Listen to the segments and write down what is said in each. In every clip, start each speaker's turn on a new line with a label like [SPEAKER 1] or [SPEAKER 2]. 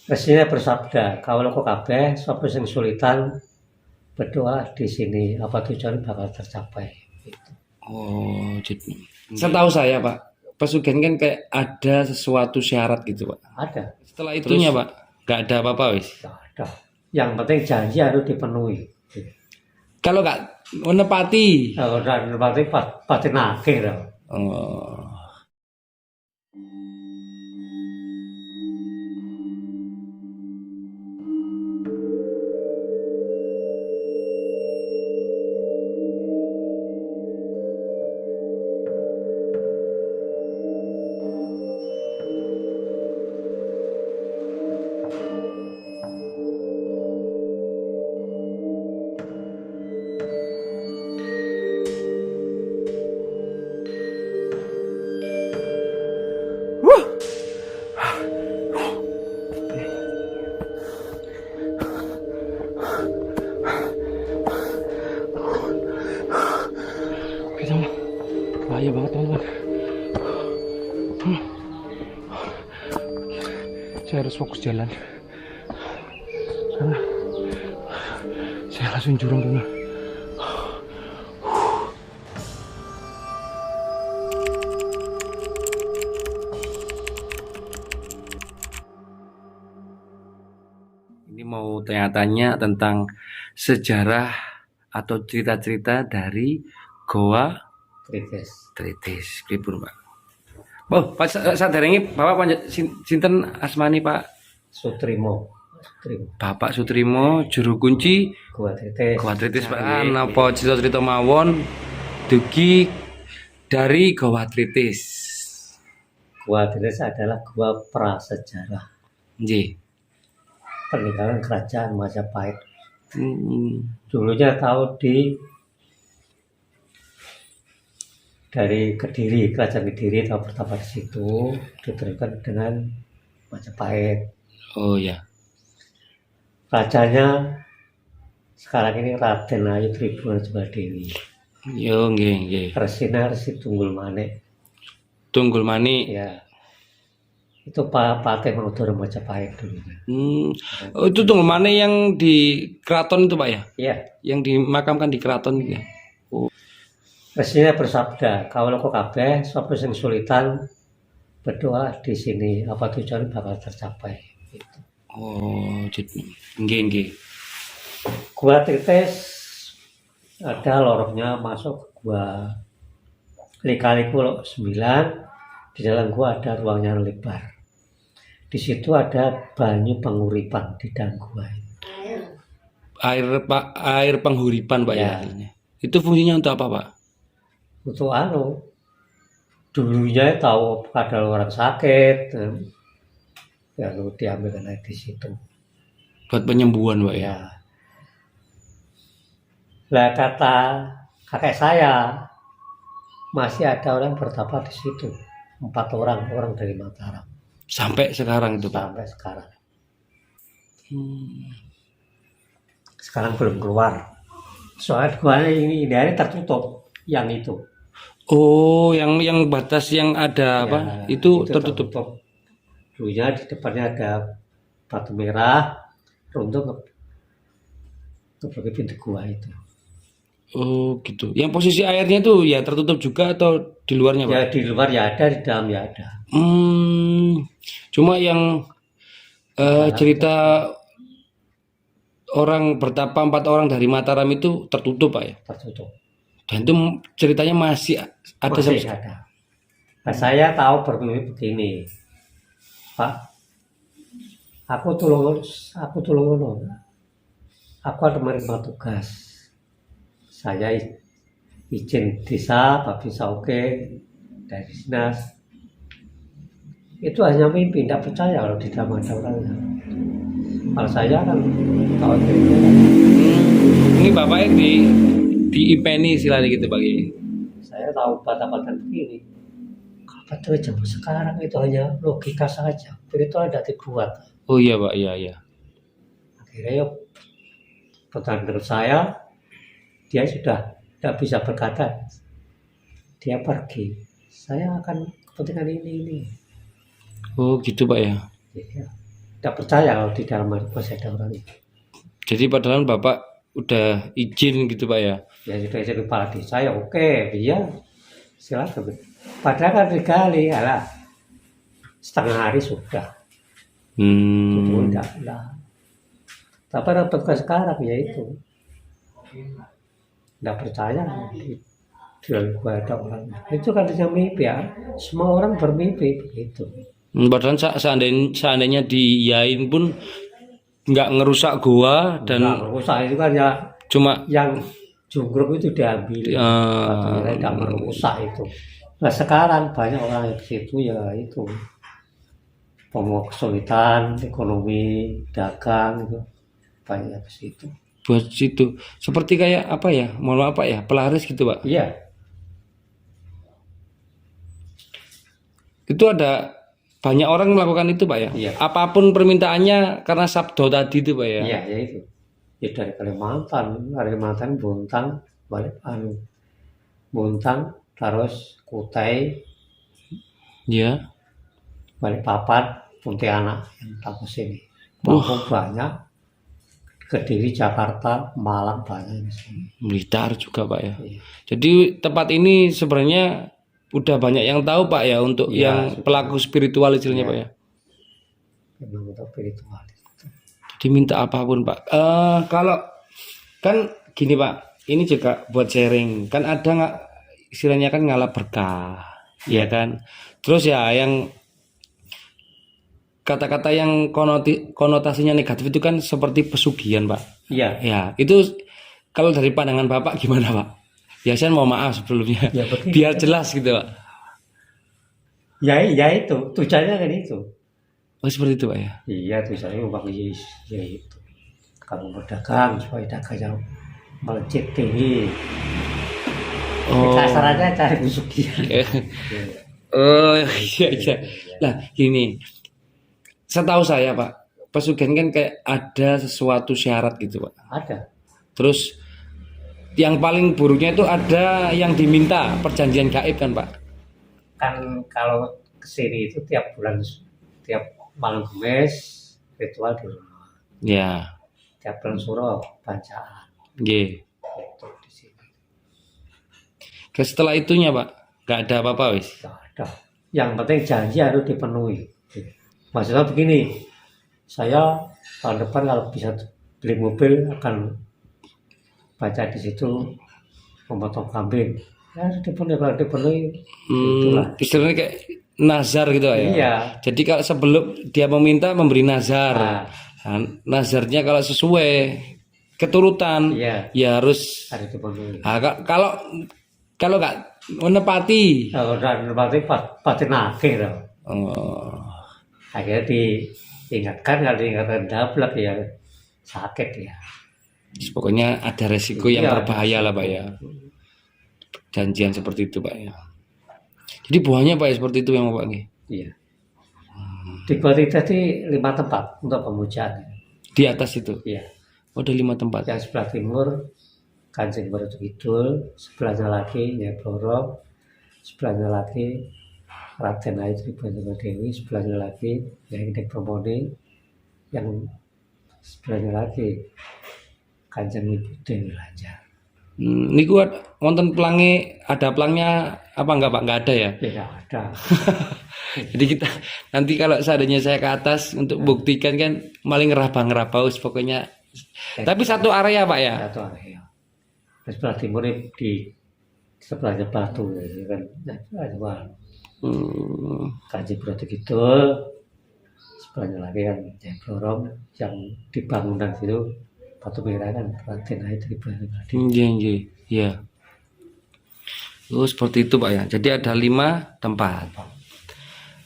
[SPEAKER 1] Resine bersabda, "Kawulaku kabeh sapa sing sulitan berdoa di sini, apa tujuan bakal tercapai." Gitu.
[SPEAKER 2] Oh, jadi setahu saya Pak, pesugihan kan kayak ada sesuatu syarat gitu Pak.
[SPEAKER 1] Ada.
[SPEAKER 2] Setelah itunya Pak, nggak ada apa-apa wis.
[SPEAKER 1] Nggak ada. Yang penting janji harus dipenuhi.
[SPEAKER 2] Kalau nggak menepati,
[SPEAKER 1] Kalau udah berarti pasti nagih dong.
[SPEAKER 2] oh, kita bahaya banget teman-teman. Saya harus fokus jalan karena saya langsung jurang dulu. Ini mau tanya-tanya tentang sejarah atau cerita-cerita dari Goa
[SPEAKER 1] Kritis.
[SPEAKER 2] Tritis. Pripun Pak? Oh, Pak saderenge Bapak sinten asmani Pak?
[SPEAKER 1] Sutrimo.
[SPEAKER 2] Bapak Sutrimo juru kunci
[SPEAKER 1] Gua Tritis.
[SPEAKER 2] Goa Tritis Pak. Napa cerita-cerita mawon dugi dari Goa Tritis?
[SPEAKER 1] Gua Tritis adalah gua prasejarah
[SPEAKER 2] Nggih.
[SPEAKER 1] peninggalan kerajaan Majapahit.
[SPEAKER 2] Dulunya
[SPEAKER 1] tahu dari Kediri, kerajaan Kediri tahu pertama di situ diteruskan dengan Majapahit.
[SPEAKER 2] Oh ya.
[SPEAKER 1] Rajanya sekarang ini Raden Ayu Tribhuwan Dewi.
[SPEAKER 2] Yo nggih.
[SPEAKER 1] Resina Resi Tunggul Manik.
[SPEAKER 2] Tunggul Manik.
[SPEAKER 1] Ya. Itu Patih Manodoro Majapahit dulu.
[SPEAKER 2] Oh, itu Tunggul Manik yang di keraton itu Pak ya?
[SPEAKER 1] Iya.
[SPEAKER 2] Yang dimakamkan di keraton ya.
[SPEAKER 1] Oh. Resina bersabda, "Kawulaku kabeh sapa sing sulitan berdoa di sini, apa tujuan bakal tercapai." Gitu.
[SPEAKER 2] Oh, jadi nggih.
[SPEAKER 1] Gua Tritis ada lorongnya masuk ke gua Lika-Liku 9. Di dalam gua ada ruangnya lebar. Di situ ada banyu penguripan di dalam gua.
[SPEAKER 2] Air penghuripan Pak ya. Itu fungsinya untuk apa Pak?
[SPEAKER 1] Untuk dulunya tahu ada orang sakit, ya lu diambil air di situ.
[SPEAKER 2] Buat penyembuhan Pak ya.
[SPEAKER 1] Lah kata kakek saya masih ada orang bertapa di situ. 4 orang dari Mataram.
[SPEAKER 2] Sampai sekarang itu Pak.
[SPEAKER 1] Sampai sekarang. Sekarang belum keluar. Soalnya gua ini tertutup yang itu.
[SPEAKER 2] Oh, yang batas yang ada apa? Itu tertutup.
[SPEAKER 1] Dulunya di depannya ada batu merah, runtuh ke pintu gua itu.
[SPEAKER 2] Oh, gitu. Yang posisi airnya itu ya tertutup juga atau di luarnya Pak?
[SPEAKER 1] Ya di luar ya ada, di dalam ya ada.
[SPEAKER 2] Cuma yang cerita orang bertapa 4 orang dari Mataram itu tertutup Pak ya?
[SPEAKER 1] Tertutup.
[SPEAKER 2] Dan itu ceritanya masih ada.
[SPEAKER 1] Masih ada. Nah, saya tahu bermimpi begini, Pak. Aku tulung. Aku ada menerima tugas. Saya izin desa, Babi Sauke dari dinas. Itu hanya mimpi, tidak percaya kalau di dalam ada orangnya. Kalau saya kan tahu
[SPEAKER 2] ini bapaknya di IPNI istilahnya gitu Pak.
[SPEAKER 1] Saya tahu bata-bata begini. Betul jam sekarang itu hanya logika saja. Itu ada dibuat.
[SPEAKER 2] Oh iya Pak, iya.
[SPEAKER 1] Akhirnya yuk, petanda saya, dia sudah tidak bisa berkata. Dia pergi. Saya akan kepentingan ini.
[SPEAKER 2] Oh gitu Pak ya.
[SPEAKER 1] Iya. Tidak percaya kalau di dalam masih ada orang itu.
[SPEAKER 2] Jadi padahal Bapak udah izin gitu Pak ya.
[SPEAKER 1] Ya sudah jadi kepala desa ya oke, iya silakan. Padahal kan digali, alah setengah hari sudah. Itu enggak. Tapi dapat sekarang ya itu. Tidak percaya jual gua ada orang. Itu katanya mimpi ya. Semua orang bermimpi begitu.
[SPEAKER 2] Padahal seandainya diiyain pun nggak ngerusak gua dan
[SPEAKER 1] Nah, rusak itu kan ya
[SPEAKER 2] cuma
[SPEAKER 1] yang junggruk itu diambil. Katanya tidak merusak itu. Nah sekarang banyak orang yang ke situ ya itu kesulitan ekonomi dagang itu banyak ke situ.
[SPEAKER 2] buat situ. Seperti kayak apa ya? Mohon maaf Pak ya, pelaris gitu Pak.
[SPEAKER 1] Iya,
[SPEAKER 2] Itu ada banyak orang melakukan itu Pak ya.
[SPEAKER 1] Iya.
[SPEAKER 2] Apapun permintaannya karena sabdo tadi itu Pak ya.
[SPEAKER 1] iya ya itu. Ya dari Kalimantan Bontang balik Bontang terus Kutai
[SPEAKER 2] Ya.
[SPEAKER 1] Balikpapan Pontianak yang tak ke sini. Lampung banyak, Kediri Jakarta Malang banyak di sini.
[SPEAKER 2] Blitar juga Pak ya.
[SPEAKER 1] Iya.
[SPEAKER 2] Jadi tempat ini sebenarnya udah banyak yang tahu Pak ya untuk
[SPEAKER 1] Iya,
[SPEAKER 2] yang
[SPEAKER 1] sudah.
[SPEAKER 2] pelaku spiritual istilahnya
[SPEAKER 1] Iya.
[SPEAKER 2] Pak ya.
[SPEAKER 1] Memang untuk spiritual.
[SPEAKER 2] Diminta apapun Pak. Kalau kan gini Pak, ini juga buat sharing. Kan ada nggak istilahnya kan ngalap berkah, ya kan. Terus ya yang kata-kata yang konotasinya negatif itu kan seperti pesugihan Pak.
[SPEAKER 1] Iya.
[SPEAKER 2] Ya itu kalau dari pandangan Bapak gimana Pak? Ya saya mau maaf sebelumnya.
[SPEAKER 1] Ya, begitu.
[SPEAKER 2] Biar jelas gitu Pak.
[SPEAKER 1] Ya itu tujuannya kan itu.
[SPEAKER 2] Oh seperti itu Pak ya.
[SPEAKER 1] Iya tujuannya memang ya itu. Kamu berdagang supaya dagangnya melejit tinggi.
[SPEAKER 2] Oh.
[SPEAKER 1] Kasarannya cari pesugihan.
[SPEAKER 2] Oh iya iya. Nah gini, setahu saya Pak, pesugihan kan kayak ada sesuatu syarat gitu Pak.
[SPEAKER 1] Ada.
[SPEAKER 2] Terus yang paling buruknya itu ada yang diminta perjanjian gaib kan Pak.
[SPEAKER 1] Kan kalau kesini itu tiap bulan, tiap malam Kamis ritual di rumah.
[SPEAKER 2] Ya.
[SPEAKER 1] Tiap bulan suro bacaan.
[SPEAKER 2] G.
[SPEAKER 1] Itu di sini.
[SPEAKER 2] Setelah itunya Pak, nggak ada apa-apa wis.
[SPEAKER 1] Tidak ada. Yang penting janji harus dipenuhi. Maksudnya begini, saya tahun depan kalau bisa beli mobil akan baca di situ memotong kambing. Ya harus dipenuhi, kalau dipenuhi itulah.
[SPEAKER 2] Istilahnya kayak nazar gitu ya.
[SPEAKER 1] Iya.
[SPEAKER 2] Jadi kalau sebelum dia meminta memberi nazar.
[SPEAKER 1] Nah,
[SPEAKER 2] Nah, nazarnya kalau sesuai keturutan
[SPEAKER 1] iya
[SPEAKER 2] ya harus.
[SPEAKER 1] harus dipenuhi.
[SPEAKER 2] Nah, kalau nggak menepati,
[SPEAKER 1] Kalau udah pasti nagih dong.
[SPEAKER 2] oh,
[SPEAKER 1] Akhirnya diingatkan, kalau diingatkan dablek ya sakit ya.
[SPEAKER 2] pokoknya ada resiko yang
[SPEAKER 1] Iya.
[SPEAKER 2] berbahaya lah Pak ya. Janjian seperti itu Pak ya. Jadi buahnya Pak ya, seperti itu yang Pak nih.
[SPEAKER 1] Iya. Di Bali tadi 5 tempat untuk pemujaan.
[SPEAKER 2] Di atas itu.
[SPEAKER 1] Iya.
[SPEAKER 2] Oh, ada 5 tempat.
[SPEAKER 1] Yang sebelah timur Kanjeng Borobudur, sebelahnya lagi Nyai Bloro, sebelahnya lagi Raden Ayu Tribunjaya Dewi, sebelahnya lagi Nyai Gede Promoni, yang sebelahnya lagi Kanjeng Ibu Dewi Lanjar.
[SPEAKER 2] Niku wonten pelangi, ada pelangnya apa enggak Pak? Enggak ada ya.
[SPEAKER 1] Tidak ada.
[SPEAKER 2] Jadi kita nanti kalau seandainya saya ke atas untuk buktikan kan maling ngerabah pokoknya. Tapi satu area Pak ya.
[SPEAKER 1] Satu area. Di sebelah timur ini di sebelahnya Batu ya kan. Nah, ada Kanjeng Borobudur, sebelahnya lagi kan Nyai Blorong yang di bangunan situ Batu Merah kan Raden Ayu Tribunjaya Dewi.
[SPEAKER 2] Iya. Iya. Oh, seperti itu Pak ya. Jadi ada 5 tempat.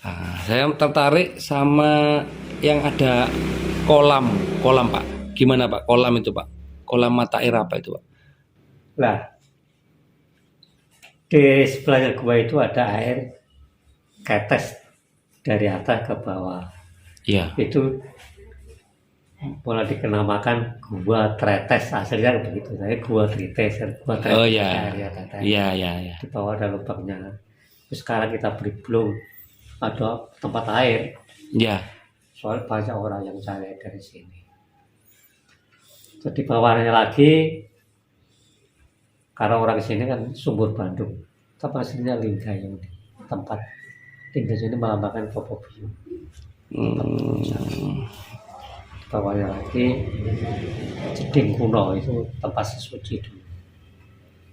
[SPEAKER 2] Nah, saya tertarik sama yang ada kolam Pak. Gimana Pak? Kolam itu Pak. Kolam mata air apa itu Pak?
[SPEAKER 1] Nah, di sebelahnya gua itu ada air ketes dari atas ke bawah.
[SPEAKER 2] Iya.
[SPEAKER 1] Itu mulai dikenamakan gua Tretes, aslinya begitu. Saya gua Tretes, gua Tretes.
[SPEAKER 2] Oh iya.
[SPEAKER 1] Tetes.
[SPEAKER 2] Iya.
[SPEAKER 1] Di bawah ada lubangnya. Terus sekarang kita beri belum ada tempat air.
[SPEAKER 2] Iya.
[SPEAKER 1] Soal banyak orang yang cari dari sini. Jadi bawahnya lagi, karena orang sini kan Sumber Bandung, tapi aslinya Linggayo, tempat Linggayo ini melambangkan Popobiu. Bawahnya lagi Jeding Kuno, itu tempat sesuci dulu.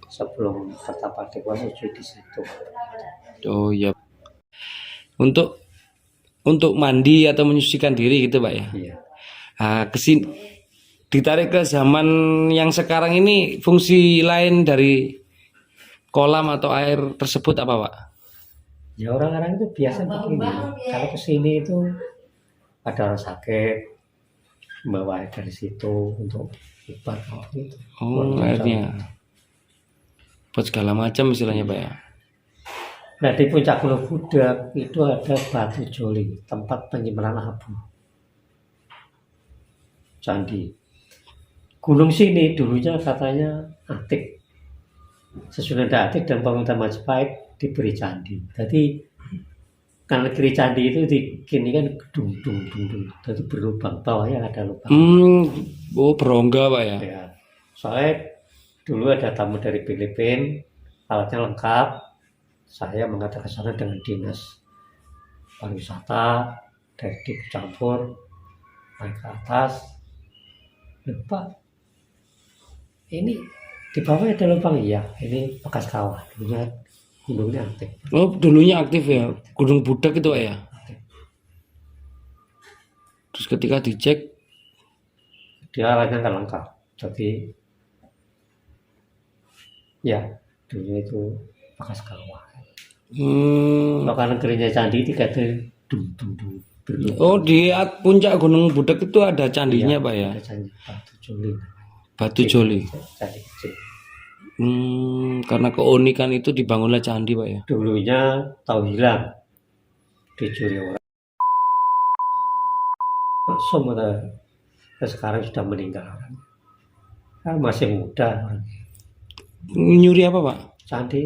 [SPEAKER 1] Sebelum Kertapati suci di situ.
[SPEAKER 2] Oh ya. Untuk mandi atau menyucikan diri gitu Pak ya.
[SPEAKER 1] Iya.
[SPEAKER 2] Nah, ditarik ke zaman yang sekarang ini, fungsi lain dari kolam atau air tersebut apa Pak?
[SPEAKER 1] Ya orang-orang itu biasa begini. Kalau kesini itu ada orang sakit, bawa air dari situ untuk obat. Gitu.
[SPEAKER 2] Oh, airnya buat segala macam istilahnya Pak ya.
[SPEAKER 1] Nah di puncak Gunung Budak itu ada Batu Joli, tempat penyimpanan abu. Candi. Gunung sini dulunya katanya antik. Sesudah antik dan pemerintahan Majapahit diberi candi. Jadi kanan kiri candi itu kini kan gedung, jadi berlubang, bawahnya ada lubang.
[SPEAKER 2] Oh berongga Pak ya.
[SPEAKER 1] Ya. Soalnya dulu ada tamu dari Filipina, alatnya lengkap. Saya menghadap ke sana dengan dinas pariwisata dari campur naik ke atas. Lupa. Ini di bawah ada lubang, iya. Ini bekas kawah. Dulunya gunungnya aktif.
[SPEAKER 2] Oh dulunya aktif ya, Gunung Budak itu Pak ya.
[SPEAKER 1] Aktif.
[SPEAKER 2] Terus ketika dicek,
[SPEAKER 1] Dia alatnya kan lengkap. Jadi ya dulunya itu bekas kawah. Kalau kanan kirinya candi itu kata dung.
[SPEAKER 2] oh di puncak Gunung Budak itu ada candinya Pak ya.
[SPEAKER 1] Ada candi Batu Joli.
[SPEAKER 2] Batu Joli.
[SPEAKER 1] Candi kecil.
[SPEAKER 2] Karena keunikan itu dibangunlah candi Pak ya.
[SPEAKER 1] Dulunya tahu hilang, dicuri orang. Semua sekarang sudah meninggal orang. Kan masih muda orang.
[SPEAKER 2] Nyuri apa Pak?
[SPEAKER 1] Candi,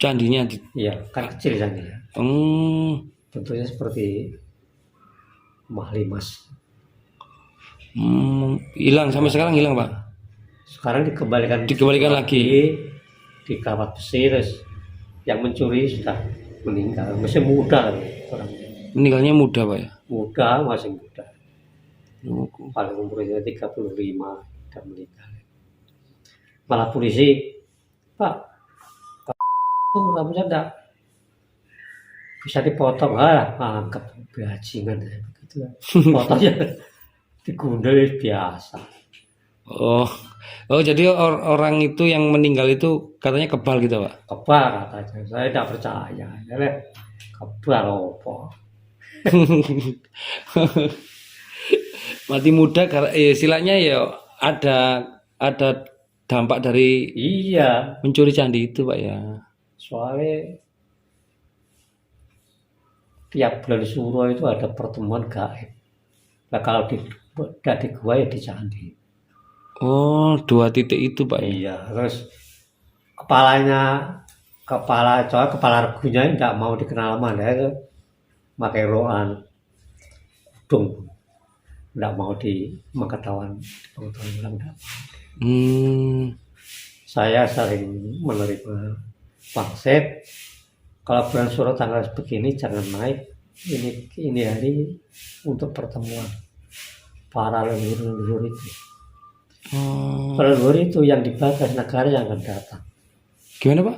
[SPEAKER 2] Candinya
[SPEAKER 1] iya kan kecil candinya. Bentuknya seperti mahlimas.
[SPEAKER 2] Hilang sampai sekarang hilang Pak.
[SPEAKER 1] Sekarang dikembalikan
[SPEAKER 2] lagi.
[SPEAKER 1] Di kawat besi, terus yang mencuri sudah meninggal, masih muda orang.
[SPEAKER 2] Meninggalnya muda Pak ya.
[SPEAKER 1] Muda, masih muda. Paling umurnya 35 dan meninggal. Malah polisi, Pak, rambutnya enggak bisa dipotong, anggap bajingan begitu. Potongnya digundel biasa.
[SPEAKER 2] Oh jadi orang itu yang meninggal itu katanya kebal gitu Pak?
[SPEAKER 1] Kebal katanya, saya tidak percaya. Jadi kebal apa?
[SPEAKER 2] Mati muda karena istilahnya ya ada dampak dari
[SPEAKER 1] Iya,
[SPEAKER 2] mencuri candi itu Pak ya.
[SPEAKER 1] soalnya tiap bulan Suro itu ada pertemuan gaib. Nah kalau tidak di gua ya di candi.
[SPEAKER 2] Oh 2 titik itu Pak ya.
[SPEAKER 1] Iya, terus kepala regunya tidak mau dikenal mana itu pakai roan udung, tidak mau mengetahuan ulang. Saya sering menerima pangsit. Kalau bulan Suro tanggal begini jangan naik. Ini hari untuk pertemuan para leluhur itu. Leluhur itu yang dibagas negara yang akan datang.
[SPEAKER 2] Gimana Pak?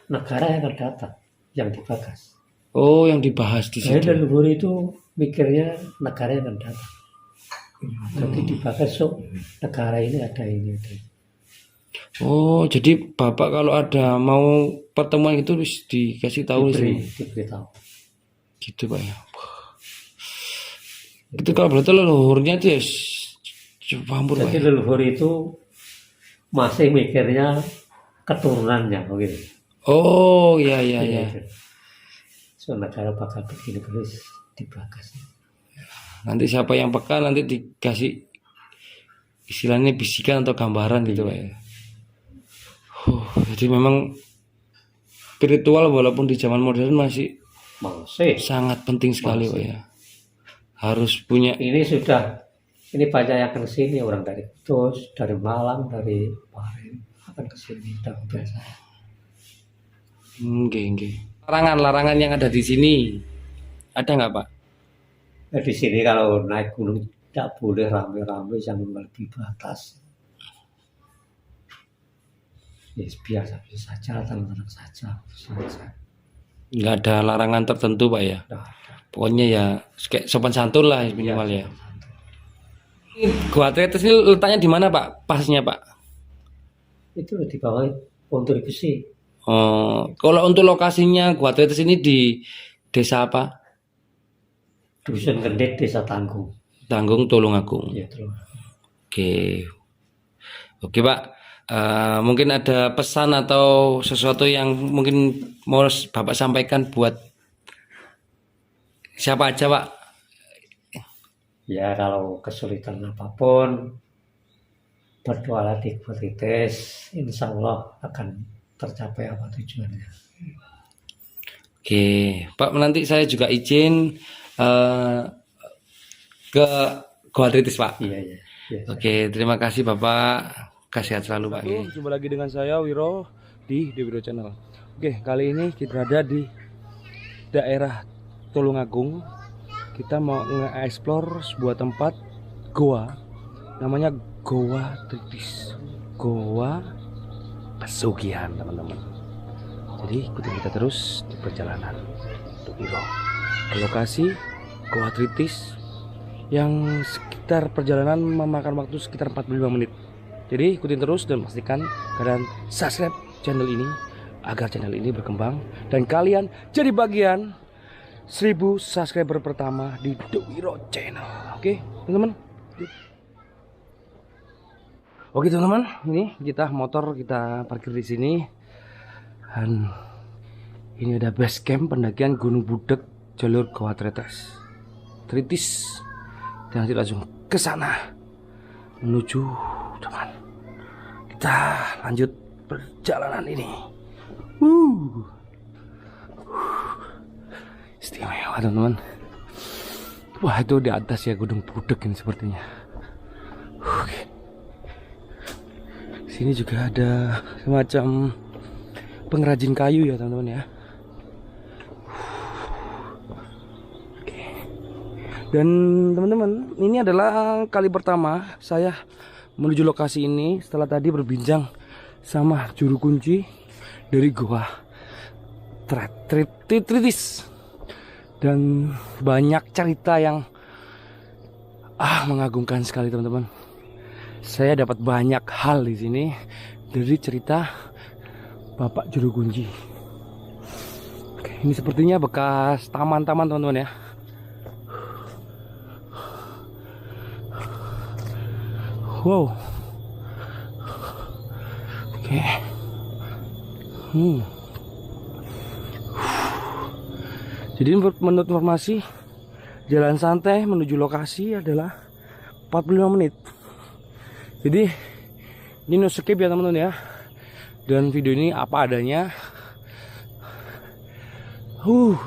[SPEAKER 1] Negara yang akan datang yang dibagas.
[SPEAKER 2] Oh yang dibahas di situ.
[SPEAKER 1] Leluhur itu mikirnya negara yang akan datang. Jadi dibagas negara ini ada ini.
[SPEAKER 2] Oh jadi Bapak kalau ada mau pertemuan itu dikasih tahu
[SPEAKER 1] Diberitahu.
[SPEAKER 2] Gitu Pak ya. Itu kalau berarti leluhurnya itu ya campur Pak.
[SPEAKER 1] Jadi leluhur itu masih mikirnya keturunannya begitu.
[SPEAKER 2] Oh iya.
[SPEAKER 1] So negara bakal begini terus dibagas.
[SPEAKER 2] Nanti siapa yang peka nanti dikasih istilahnya bisikan atau gambaran gitu Pak ya. Jadi memang spiritual walaupun di zaman modern masih sangat penting sekali Pak ya. harus punya.
[SPEAKER 1] Ini banyak yang ke sini, orang dari Kudus, dari Malang, dari Paren akan ke sini dan biasa.
[SPEAKER 2] Larangan yang ada di sini ada nggak Pak?
[SPEAKER 1] Di sini kalau naik gunung tidak boleh rame-rame yang melebihi batas. Ya biasa saja, tenang saja.
[SPEAKER 2] Nggak ada larangan tertentu Pak ya?
[SPEAKER 1] Nah,
[SPEAKER 2] Pokoknya ya kayak sopan santun lah minimal ya. Gua Tritis ini letaknya di mana Pak? Pasnya Pak?
[SPEAKER 1] Itu di bawah Pondok Besi.
[SPEAKER 2] Kalau untuk lokasinya Gua Tritis ini di desa apa?
[SPEAKER 1] Dusun Kendit, Desa Tanggung.
[SPEAKER 2] Tanggung, Tulungagung.
[SPEAKER 1] Ya, terus.
[SPEAKER 2] Oke Pak. Mungkin ada pesan atau sesuatu yang mungkin mau Bapak sampaikan buat siapa aja Pak?
[SPEAKER 1] Ya kalau kesulitan apapun, berdoalah di Gua Tritis, insya Allah akan tercapai apa tujuannya.
[SPEAKER 2] Oke, Pak, nanti saya juga izin ke Gua Tritis Pak.
[SPEAKER 1] Iya.
[SPEAKER 2] Oke, terima kasih Bapak. Kasih sehat selalu Pak.
[SPEAKER 3] Jumpa lagi dengan saya Wiro di Wiro Channel. Oke, kali ini kita berada di daerah Tulungagung. Kita mau nge-explore sebuah tempat goa, namanya Goa Tritis, Goa Pesugihan teman-teman. Jadi ikuti kita terus di perjalanan untuk Wiro ke lokasi Goa Tritis yang sekitar perjalanan memakan waktu sekitar 45 menit. Jadi ikutin terus dan pastikan kalian subscribe channel ini agar channel ini berkembang dan kalian jadi bagian 1000 subscriber pertama di The Wiro Channel. Oke teman-teman. Oke teman-teman, ini motor kita parkir di sini. Dan ini ada base camp pendakian Gunung Budek jalur Goa Tritis. Dan nanti langsung ke sana menuju depan. Kita lanjut perjalanan ini. Istimewa teman-teman. Wah itu di atas ya Gunung Budek ini sepertinya. Oke. Sini juga ada semacam pengrajin kayu ya teman-teman ya. Oke. Dan teman-teman, ini adalah kali pertama saya menuju lokasi ini setelah tadi berbincang sama juru kunci dari Goa Tritis. Dan banyak cerita yang mengagumkan sekali teman-teman. Saya dapat banyak hal di sini dari cerita Bapak juru kunci. Oke, ini sepertinya bekas taman-taman teman-teman ya. Wow. Oke. Jadi menurut informasi jalan santai menuju lokasi adalah 45 menit. Jadi ini no skip ya teman-teman ya. Dan video ini apa adanya.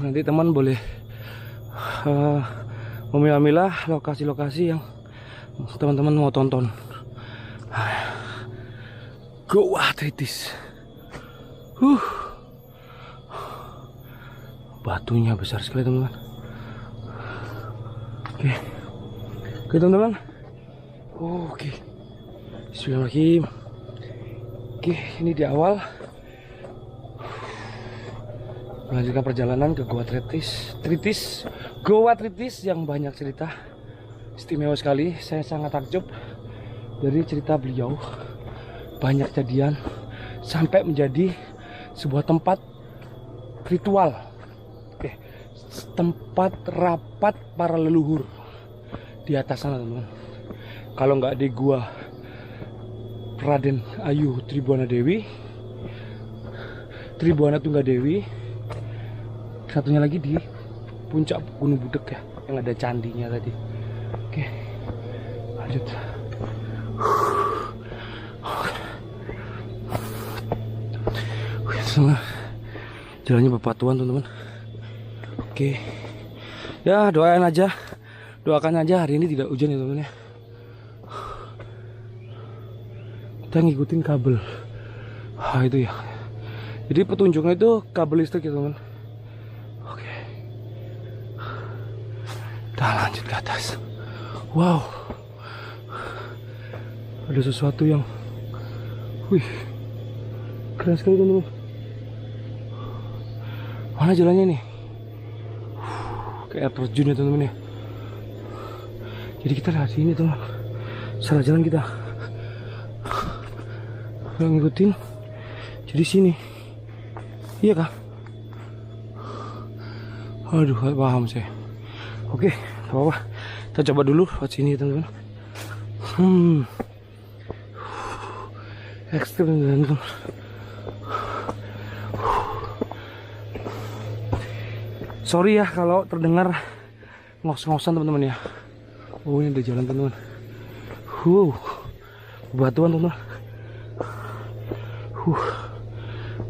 [SPEAKER 3] Nanti teman boleh memilah-milah lokasi-lokasi yang teman-teman mau tonton. Goa Tritis. Batunya besar sekali teman-teman. Oke teman-teman. Oke. Bismillahirrahmanirrahim. Oke, ini di awal melanjutkan perjalanan ke Goa Tritis. Goa Tritis yang banyak cerita. Istimewa sekali. Saya sangat takjub dari cerita beliau. Banyak kejadian sampai menjadi sebuah tempat ritual. Tempat rapat para leluhur di atas sana teman-teman. Kalau nggak di gua Raden Ayu Tribuana Tunggadewi, satunya lagi di puncak Gunung Budek ya, yang ada candinya tadi. Oke, lanjut. Jalannya bebatuan teman-teman. Oke, ya doain aja Doakan aja hari ini tidak hujan ya teman-teman ya. Kita ngikutin kabel. Itu ya. Jadi petunjuknya itu kabel listrik ya teman. Oke. Kita lanjut ke atas. Wow. Ada sesuatu yang keren sekali teman-teman. Mana jalannya nih? Kayak air terjun ya teman-teman ya. Jadi kita lihat sini teman. Salah jalan kita. Yang ngikutin. Jadi sini. Iya kah? Aduh, gak paham saya. Oke, gak apa-apa. Kita coba dulu lewat sini teman-teman. Ekstrim teman-teman. Sorry ya kalau terdengar ngos-ngosan teman-teman ya. Oh, ini ada jalan teman-teman. Batuan teman-teman.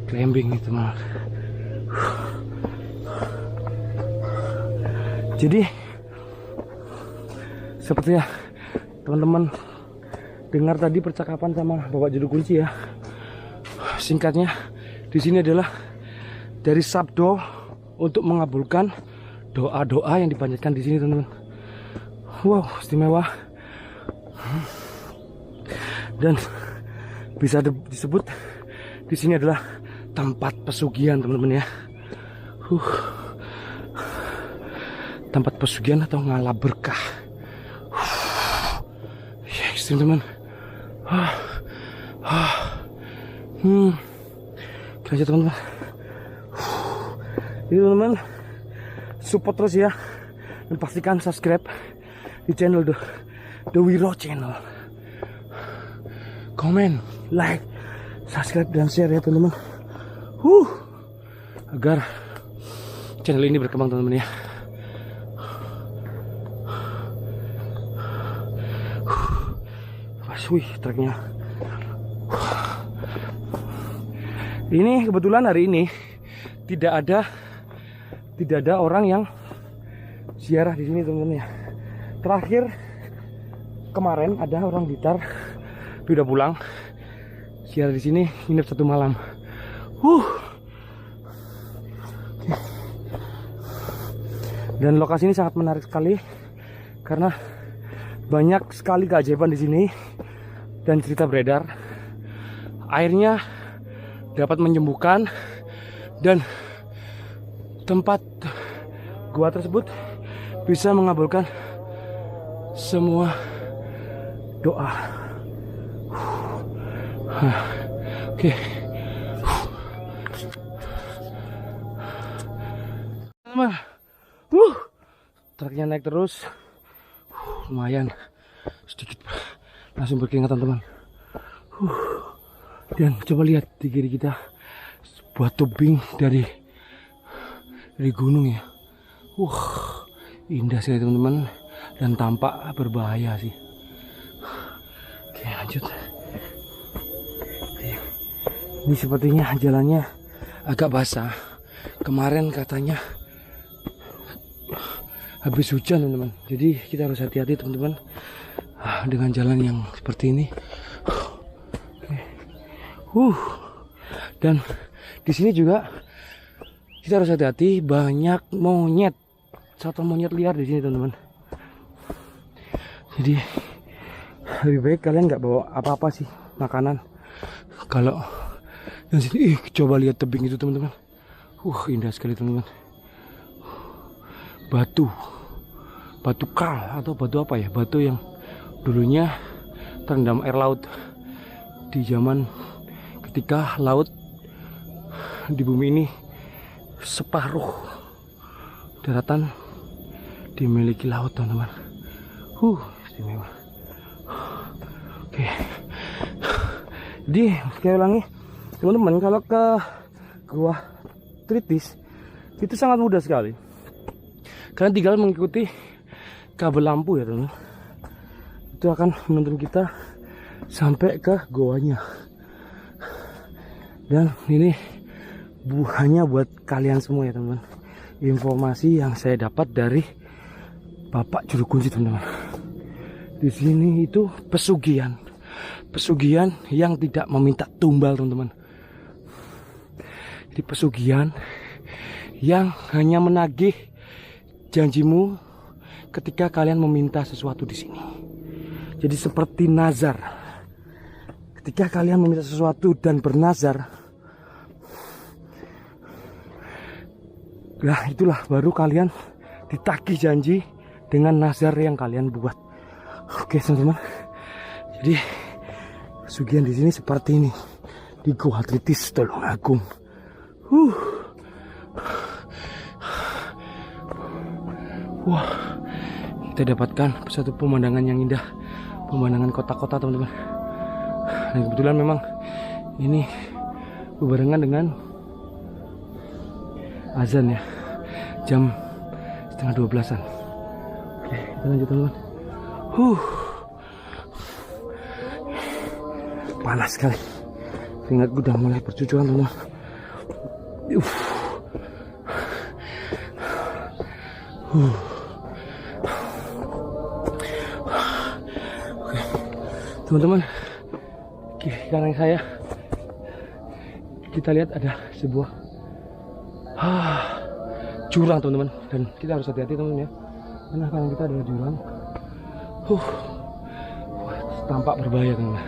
[SPEAKER 3] Climbing nih teman. Jadi seperti ya teman-teman dengar tadi percakapan sama Bapak Juru Kunci ya. Singkatnya di sini adalah dari sabdo untuk mengabulkan doa-doa yang dipanjatkan di sini teman-teman. Wow, istimewa. Dan bisa disebut di sini adalah tempat pesugihan teman-teman ya. Tempat pesugihan atau ngalah berkah. Ya, ekstrim teman. Kita aja teman-teman. Jadi teman-teman, support terus ya, dan pastikan subscribe di channel The Wiro Channel. Komen, like, subscribe dan share ya teman-teman. Agar channel ini berkembang teman-teman ya. Treknya. Ini kebetulan hari ini tidak ada orang yang ziarah di sini teman-teman ya. Terakhir kemarin ada orang Blitar, tapi udah pulang. Ziarah di sini nginep 1 malam. Dan lokasi ini sangat menarik sekali karena banyak sekali keajaiban di sini dan cerita beredar. Airnya dapat menyembuhkan dan tempat gua tersebut bisa mengabulkan semua doa. Oke. Teman, truknya naik terus. Lumayan sedikit langsung berkeringatan teman. Dan coba lihat di kiri kita sebuah tebing dari gunung ya. Indah sekali teman-teman dan tampak berbahaya sih. Oke, lanjut. Ini sepertinya jalannya agak basah. Kemarin katanya habis hujan teman-teman. Jadi kita harus hati-hati teman-teman dengan jalan yang seperti ini. Dan di sini juga kita harus hati-hati, banyak monyet, satu monyet liar di sini teman-teman. Jadi lebih baik kalian nggak bawa apa-apa sih makanan. Kalau dan sini, coba lihat tebing itu teman-teman. Indah sekali teman-teman. Batu kal atau batu apa ya? Batu yang dulunya terendam air laut di zaman ketika laut di bumi ini separuh daratan dimiliki laut teman-teman. Istimewa. Oke. Jadi sekali ulangi teman-teman, kalau ke Gua Tritis itu sangat mudah sekali. Kalian tinggal mengikuti kabel lampu ya teman-teman. Itu akan menuntun kita sampai ke goanya. Dan ini hanya buat kalian semua ya teman-teman. Informasi yang saya dapat dari Bapak Juru Kunci, teman-teman. Di sini itu pesugihan yang tidak meminta tumbal, teman-teman. Jadi pesugihan yang hanya menagih janjimu ketika kalian meminta sesuatu di sini. Jadi seperti nazar. Ketika kalian meminta sesuatu dan bernazar, nah itulah baru kalian ditagih janji dengan nazar yang kalian buat. Oke, teman-teman. Jadi pesugihan di sini seperti ini di Gua Tritis Tulungagung. Wah, kita dapatkan satu pemandangan yang indah, pemandangan kota-kota, teman-teman. Dan kebetulan memang ini berbarengan dengan azan ya, jam 11:30-an. Oke, kita lanjut, teman-teman. Panas sekali, keringatku udah mulai bercucuran, teman-teman. Oke, teman-teman, di kanan saya kita lihat ada sebuah jurang, teman-teman, dan kita harus hati-hati, teman-teman ya, karena kanan kita adalah jurang. Tampak berbahaya, teman-teman.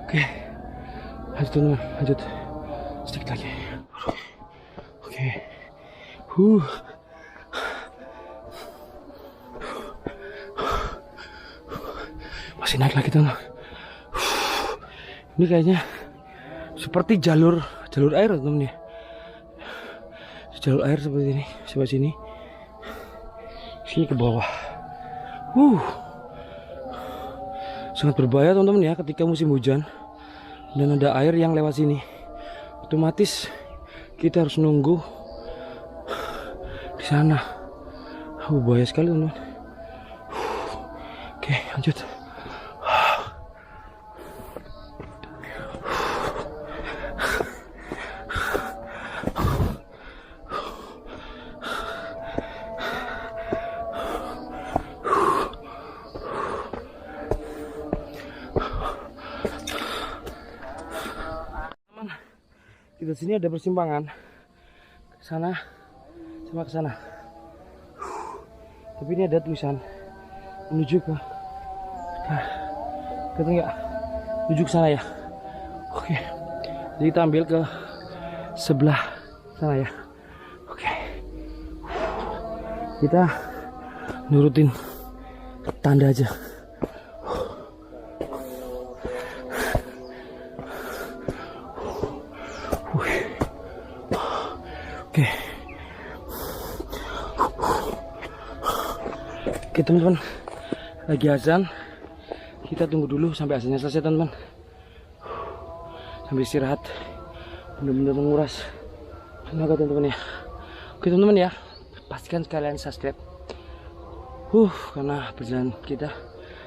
[SPEAKER 3] Oke, lanjut, teman-teman, lanjut sedikit lagi. Oke, masih naik lagi, teman-teman. Ini kayaknya seperti jalur air, teman-teman ya. Jalur air seperti ini, sebelah sini. Sini ke bawah. Sangat berbahaya, teman-teman ya, ketika musim hujan dan ada air yang lewat sini. Otomatis kita harus nunggu di sana. Bahaya sekali, teman-teman. Oke, lanjut. Di sini ada persimpangan ke sana sama ke sana. Tapi ini ada tulisan menuju ke enggak menuju ke sana ya. Oke. Jadi kita ambil ke sebelah sana ya. Oke. Kita nurutin tanda aja. Oke, teman-teman, lagi azan. Kita tunggu dulu sampai azannya selesai, teman-teman. Sambil istirahat, benar-benar menguras tenaga, teman-teman ya. Oke, teman-teman ya, pastikan kalian subscribe. Karena perjalanan kita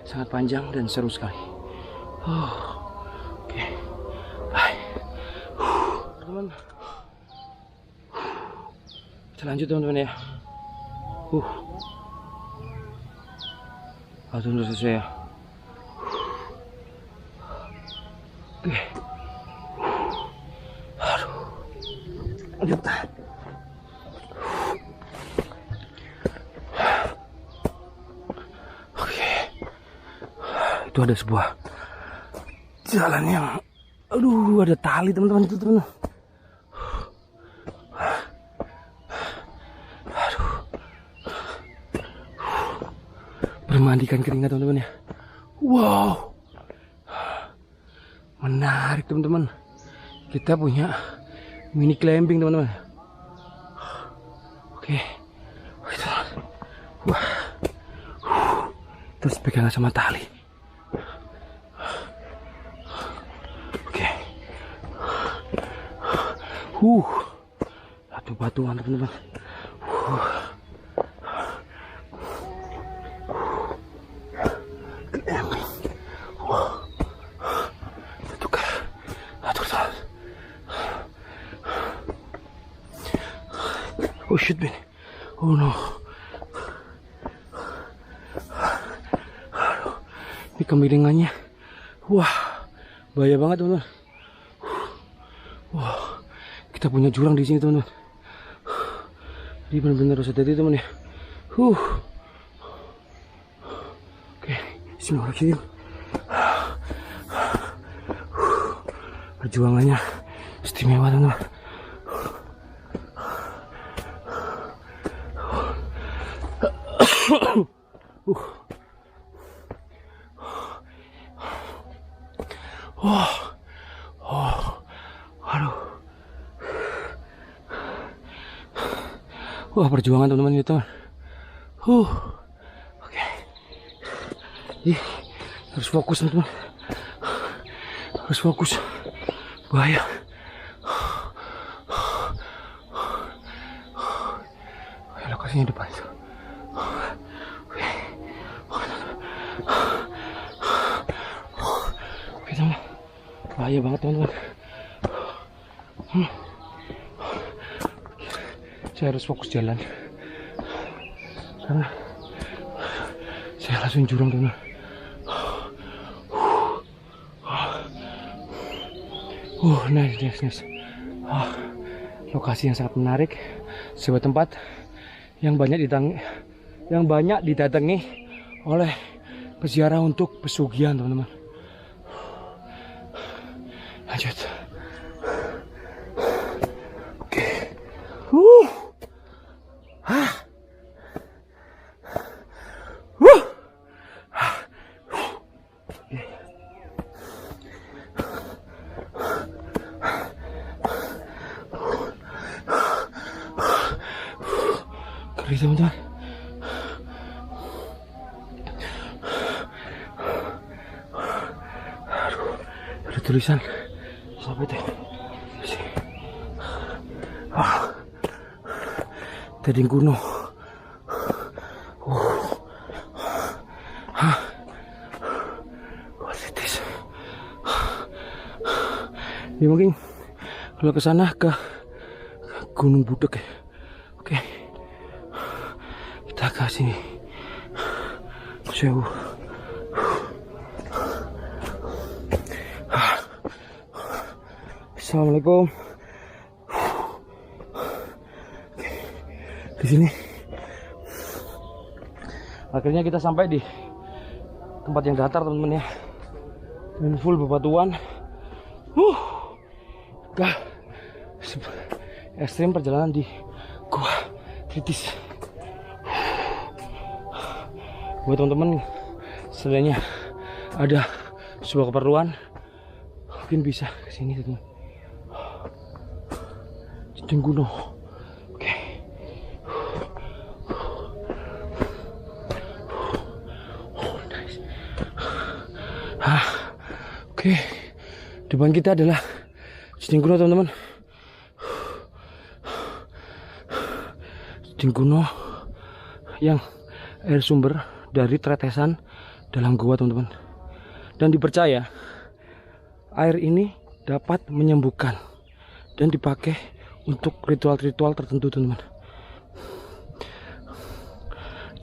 [SPEAKER 3] sangat panjang dan seru sekali. Oke, bye. Teman-teman, kita lanjut, teman-teman ya. Udah sesuai ya. Oke. Aduh. Lanjut. Oke. Itu ada sebuah jalan yang, aduh, ada tali, teman-teman, itu, teman-teman. Bermandikan keringat, teman-teman ya. Wow, menarik, teman-teman. Kita punya mini climbing, teman-teman. Oke. Wah. Terus pegang sama tali. Oke. Batu-batuan, teman-teman. shit man. Oh no. Aduh, ini kemiringannya. Wah, bahaya banget teman-teman. Wah, kita punya jurang di sini teman-teman. Ini benar-benar harus hati-hati teman ya. Oke, bismillahirrahmanirrahim. Perjuangannya istimewa teman-teman. Aduh. Wah, perjuangan teman-teman ini teman. Oke. Ih, harus fokus teman-teman. Harus fokus. Bahaya. Lokasinya depan. Oke teman. Bahaya banget teman-teman. Saya harus fokus jalan karena saya langsung jurang teman. Nice. Lokasi yang sangat menarik, sebuah tempat yang banyak didatangi oleh peziarah untuk pesugihan teman-teman. Lanjut. Oke. Keren teman-teman. Aduh, ada tulisan sampai teh. Teding kuno. Ini mungkin kalau ke sana ke Gunung Budek ya. Oke. Kita ke sini. Jauh. Assalamualaikum. Di sini. Akhirnya kita sampai di tempat yang datar teman-teman ya. Dan full bebatuan. Ekstrim perjalanan di gua kritis. Buat teman-teman sebenarnya ada sebuah keperluan, mungkin bisa kesini teman. Jeding gunung. Oke. Nice. Oke. Depan kita adalah jeding gunung teman-teman. Jeding gunung yang air sumber dari tetesan dalam gua teman-teman. Dan dipercaya air ini dapat menyembuhkan dan dipakai untuk ritual-ritual tertentu teman-teman.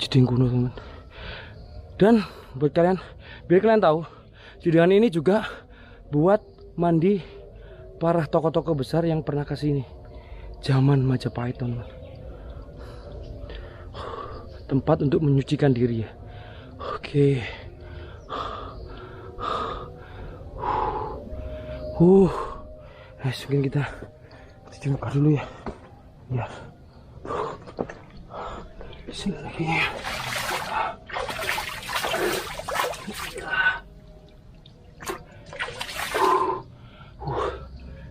[SPEAKER 3] Jeding gunung teman-teman. Dan buat kalian, biar kalian tahu, jedingan ini juga buat mandi para tokoh-tokoh besar yang pernah ke sini zaman Majapahit teman-teman. Tempat untuk menyucikan diri ya. Oke. Mungkin kita buka dulu ya. Ya. Sini lagi ya.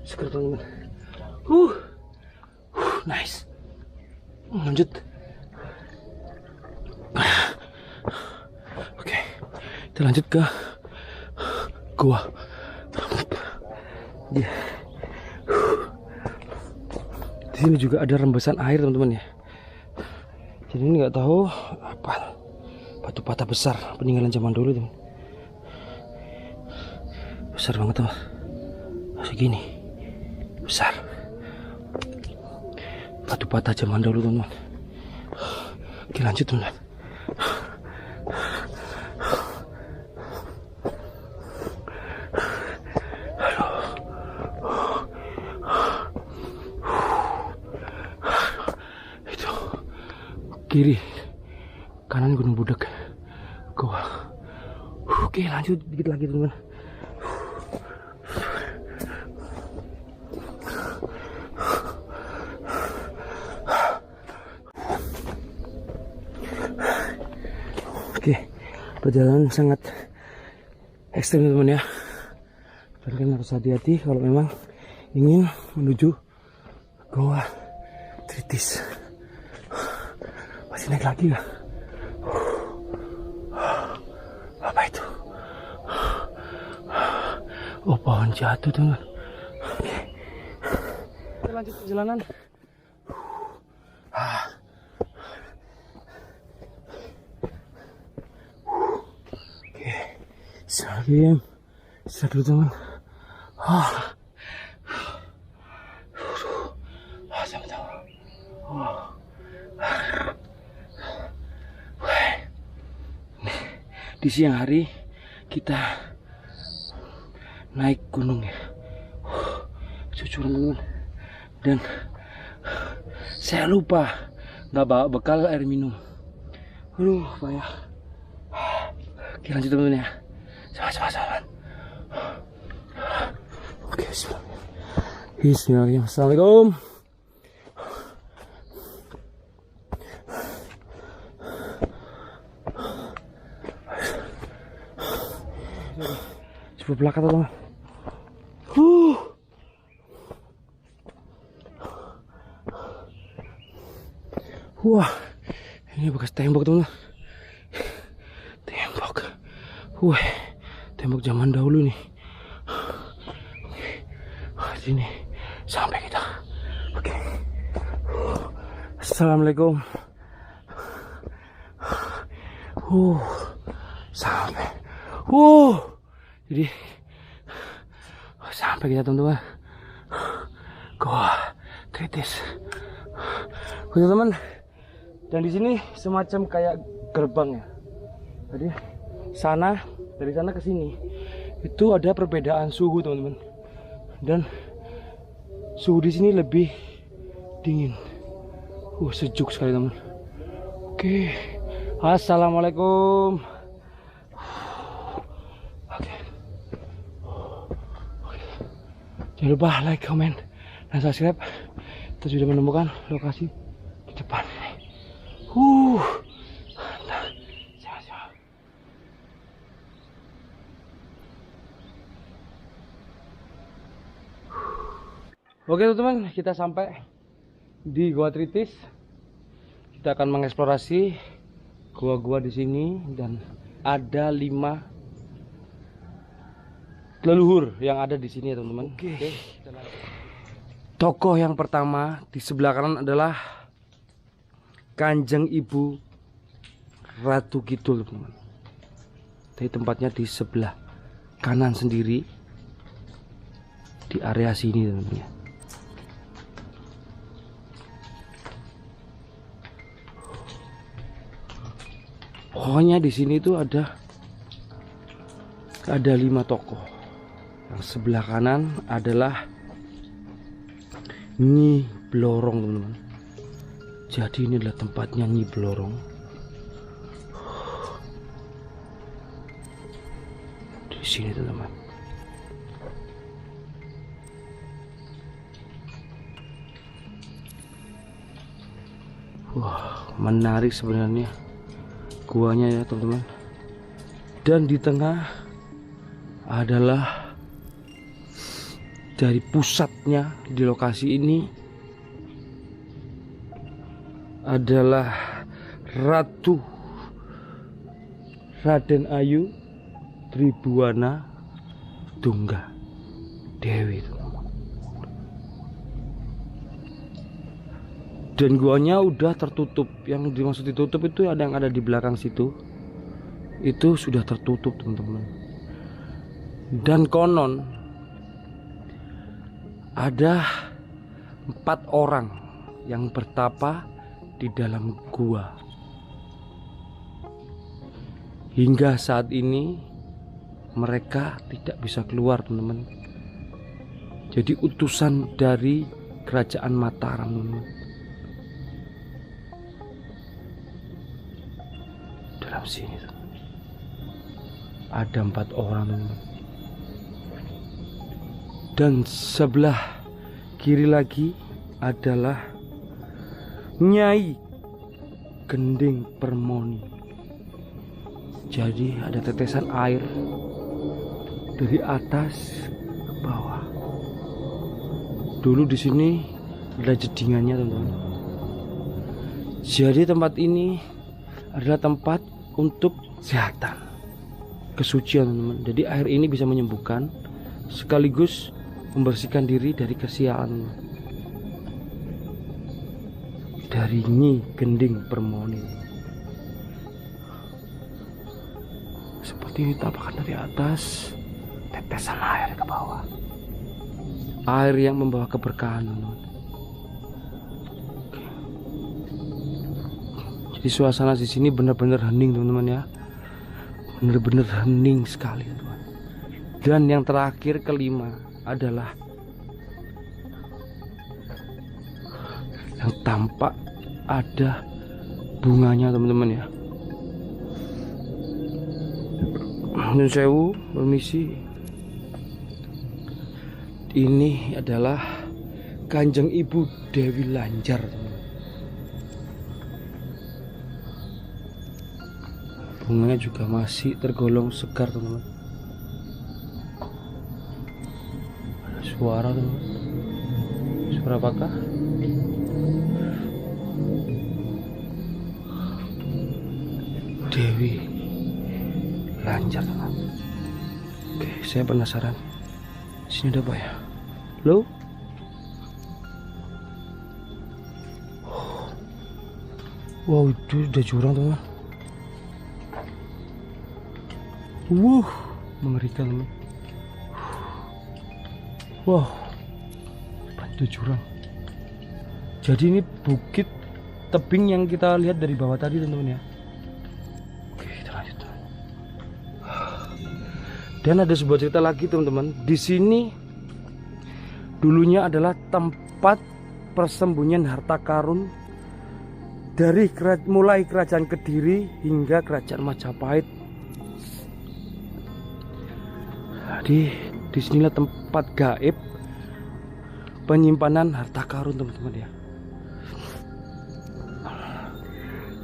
[SPEAKER 3] Seger teman-teman. Nice. Lanjut. Oke, kita lanjut ke gua. Ya. Di sini juga ada rembesan air teman-teman ya. Jadi ini nggak tahu apa batu bata besar peninggalan zaman dulu teman. Besar banget teman. Segini besar. Batu pepatah zaman dahulu teman-teman. Oke, lanjut teman-teman. Itu kiri, kanan Gunung Budak, goa. Oke, lanjut dikit lagi teman-teman. Oke, perjalanan sangat ekstrim teman-teman ya. Kalian harus hati-hati kalau memang ingin menuju Goa Tritis. Masih naik lagi ya? Apa itu? Oh, pohon jatuh teman. Oke. Kita lanjut perjalanan. Oke, Salim, dulu teman. Di siang hari kita naik gunung ya, jujur teman, dan saya lupa nggak bawa bekal air minum. Aduh, payah. Oke, lanjut teman-teman ya. Sama-sama. Oke, bismillahirrahmanirrahim. Assalamualaikum. Coba belakang teman. Wah, ini bekas tembok teman. Tembok. Wah, tembok zaman dahulu nih. Sini sampai kita. Oke. Assalamualaikum. Sampai. Jadi sampai kita teman-teman. Goa Tritis. Oke teman. Dan di sini semacam kayak gerbang ya. Jadi dari sana ke sini itu ada perbedaan suhu teman-teman. Dan suhu di sini lebih dingin. Sejuk sekali teman. Oke. Assalamualaikum. Jangan lupa like, comment, dan subscribe. Kita sudah menemukan lokasi di depan ini. Siap. Oke teman-teman, kita sampai di Goa Tritis. Kita akan mengeksplorasi gua-gua di sini dan ada 5 leluhur yang ada di sini ya teman-teman. Oke. Tokoh yang pertama di sebelah kanan adalah Kanjeng Ibu Ratu Kidul teman-teman. Tapi tempatnya di sebelah kanan sendiri di area sini teman-teman ya. Pokoknya di sini tuh ada 5 tokoh. Yang sebelah kanan adalah Nyi Blorong teman-teman. Jadi ini adalah tempatnya Nyi Blorong. Di sini teman-teman. Wah, menarik sebenarnya guanya ya teman-teman. Dan di tengah adalah dari pusatnya di lokasi ini adalah Ratu Raden Ayu Tribuana Tungga Dewi. Dan guanya udah tertutup. Yang dimaksud ditutup itu ada yang ada di belakang situ. Itu sudah tertutup teman-teman. Dan konon ada 4 orang yang bertapa di dalam gua. Hingga saat ini mereka tidak bisa keluar, teman-teman. Jadi utusan dari kerajaan Mataram, teman-teman. Dalam sini teman-teman, ada 4 orang, teman-teman. Dan sebelah kiri lagi adalah Nyai Gending Permoni. Jadi ada tetesan air dari atas ke bawah. Dulu di sini ada jedingannya, teman-teman. Jadi tempat ini adalah tempat untuk kesehatan, kesucian, teman-teman. Jadi air ini bisa menyembuhkan sekaligus membersihkan diri dari kesialan dari Nyi Gending Permoni. Seperti ini tampakan dari atas, tetesan air ke bawah. Air yang membawa keberkahan, teman-teman. Jadi suasana di sini benar-benar hening, teman-teman ya. Benar-benar hening sekali, teman-teman. Dan yang terakhir kelima adalah yang tampak ada bunganya, teman-teman ya. Nyun sewu, permisi. Ini adalah Kanjeng Ibu Dewi Lanjar, teman-teman. Bunganya juga masih tergolong segar, teman-teman. Suara, teman. Suara apakah? Dewi Lanjar, teman. Oke, saya penasaran. Sini ada apa ya? Lo? Wow, itu udah jurang, teman. Mengerikan, teman. Wow, itu jurang. Jadi ini bukit tebing yang kita lihat dari bawah tadi, teman-teman ya. Oke, kita lanjut. Dan ada sebuah cerita lagi, teman-teman. Di sini dulunya adalah tempat persembunyian harta karun dari mulai kerajaan Kediri hingga kerajaan Majapahit. Jadi disinilah tempat gaib penyimpanan harta karun, teman-teman ya.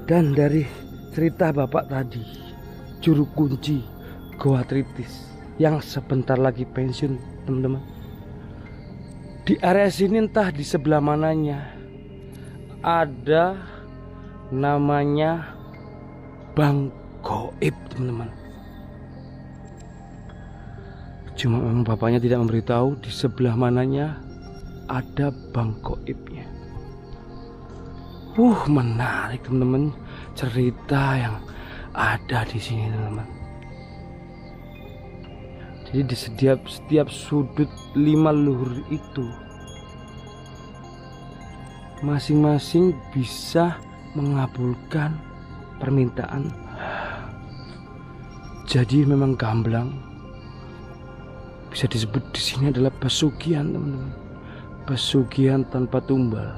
[SPEAKER 3] Dan dari cerita bapak tadi, juru kunci Goa Tritis yang sebentar lagi pensiun, teman-teman. Di area sini entah di sebelah mananya ada namanya Bang Goib, teman-teman. Cuma memang bapaknya tidak memberitahu di sebelah mananya ada Bang Goibnya. Menarik, teman-teman, cerita yang ada di sini, teman-teman. Jadi di setiap sudut 5 leluhur itu masing-masing bisa mengabulkan permintaan. Jadi memang gamblang. Bisa disebut di sini adalah pesugihan, teman-teman. Pesugihan tanpa tumbal.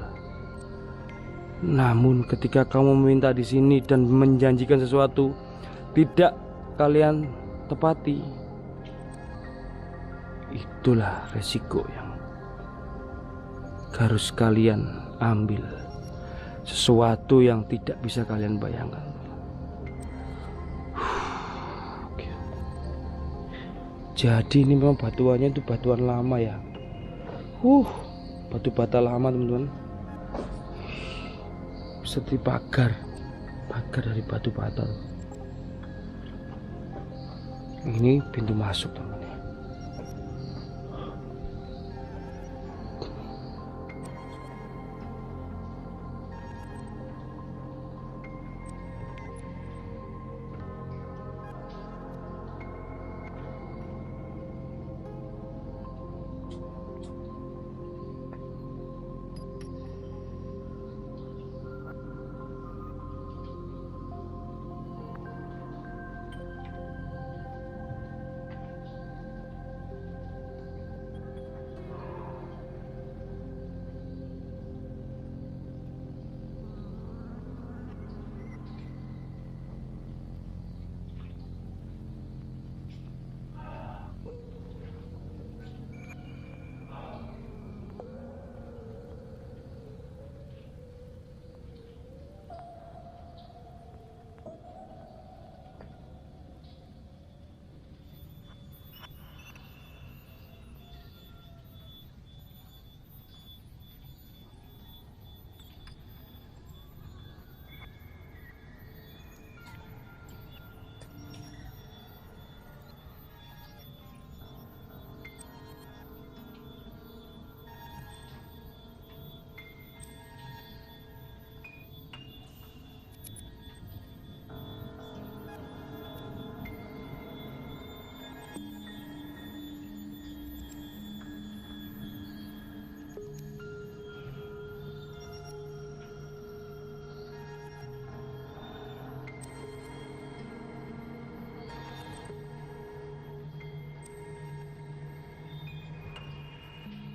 [SPEAKER 3] Namun ketika kamu meminta di sini dan menjanjikan sesuatu tidak kalian tepati, itulah resiko yang harus kalian ambil. Sesuatu yang tidak bisa kalian bayangkan. Jadi ini memang batuannya itu batuan lama ya. Batu bata lama, teman-teman. Seperti pagar dari batu bata. Ini pintu masuk, teman-teman.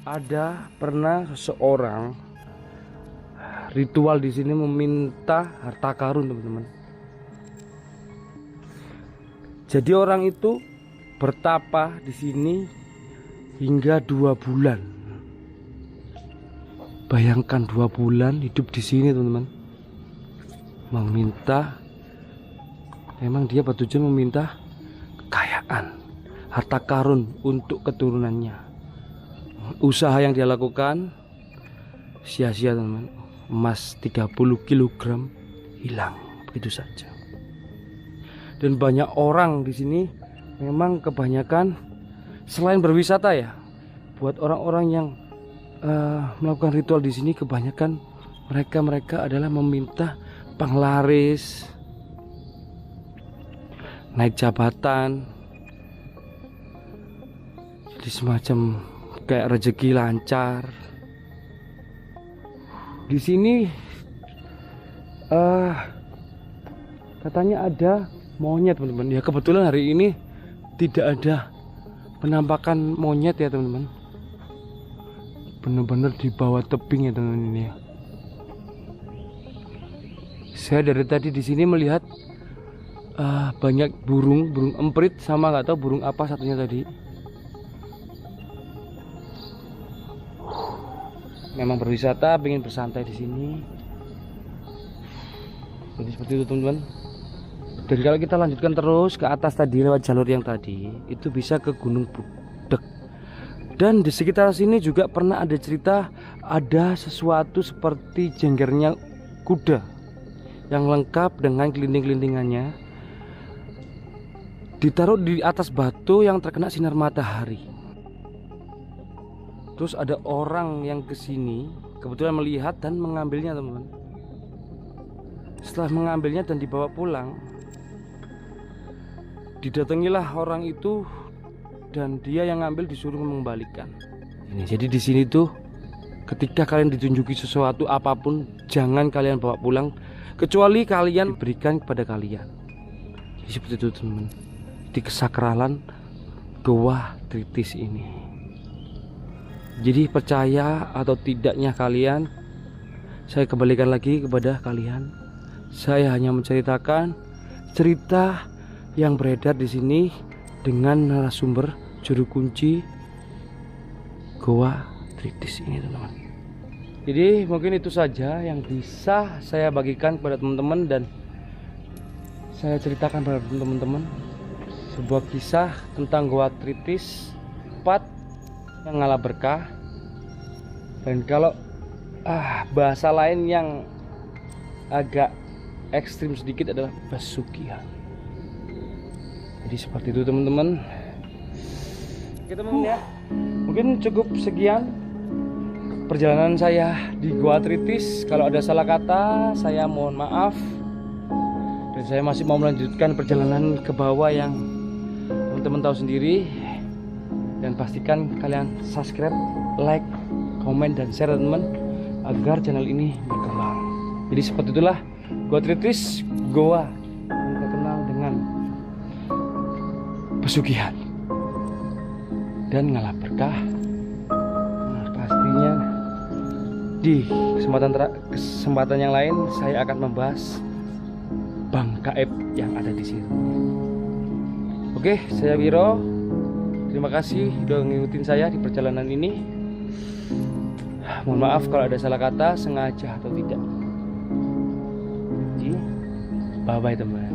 [SPEAKER 3] ada pernah seseorang ritual di sini meminta harta karun, teman-teman. Jadi orang itu bertapa di sini hingga 2 bulan. Bayangkan 2 bulan hidup di sini, teman-teman. Meminta, memang dia bertujuan meminta kekayaan, harta karun untuk keturunannya. Usaha yang dia lakukan sia-sia, teman-teman. Emas 30 kg hilang begitu saja. Dan banyak orang di sini memang kebanyakan selain berwisata ya, buat orang-orang yang melakukan ritual di sini, kebanyakan mereka adalah meminta panglaris, naik jabatan, jadi semacam kayak rezeki lancar. Di sini katanya ada monyet, teman-teman. Ya kebetulan hari ini tidak ada penampakan monyet ya, teman-teman. Benar-benar di bawah tebing ya, teman-teman, ini ya. Saya dari tadi di sini melihat banyak burung emprit sama nggak tahu burung apa satunya tadi. Memang berwisata, pengen bersantai di sini. Jadi seperti itu, teman-teman. Dan kalau kita lanjutkan terus ke atas tadi lewat jalur yang tadi, itu bisa ke Gunung Budek. Dan di sekitar sini juga pernah ada cerita ada sesuatu seperti jenggernya kuda yang lengkap dengan gelinding-gelindingannya, ditaruh di atas batu yang terkena sinar matahari. Terus ada orang yang kesini kebetulan melihat dan mengambilnya, teman-teman. Setelah mengambilnya dan dibawa pulang, didatangilah orang itu dan dia yang ngambil disuruh mengembalikan. Ini jadi di sini tuh ketika kalian ditunjuki sesuatu apapun jangan kalian bawa pulang kecuali kalian berikan kepada kalian. Jadi seperti itu, teman-teman. Di kesakralan Goa Tritis ini. Jadi percaya atau tidaknya kalian, saya kembalikan lagi kepada kalian. Saya hanya menceritakan cerita yang beredar di sini dengan narasumber juru kunci Goa Tritis ini, teman-teman. Jadi mungkin itu saja yang bisa saya bagikan kepada teman-teman dan saya ceritakan kepada teman-teman sebuah kisah tentang Goa Tritis 4 yang ngalah berkah. Dan kalau bahasa lain yang agak ekstrim sedikit adalah pesugihan. Jadi seperti itu, teman-teman. Oke, teman-teman ya, mungkin cukup sekian perjalanan saya di Goa Tritis. Kalau ada salah kata saya mohon maaf. Dan saya masih mau melanjutkan perjalanan ke bawah yang teman-teman tahu sendiri. Dan pastikan kalian subscribe, like, komen, dan share, teman-teman, agar channel ini berkembang. Jadi seperti itulah Goa Tritis, goa yang terkenal dengan pesugihan dan ngalah berkah. Nah, pastinya di kesempatan yang lain saya akan membahas Bang Gaib yang ada di sini. Oke, saya Wiro. Terima kasih sudah ngikutin saya di perjalanan ini. Mohon maaf kalau ada salah kata, sengaja atau tidak. Jadi, bye-bye, teman.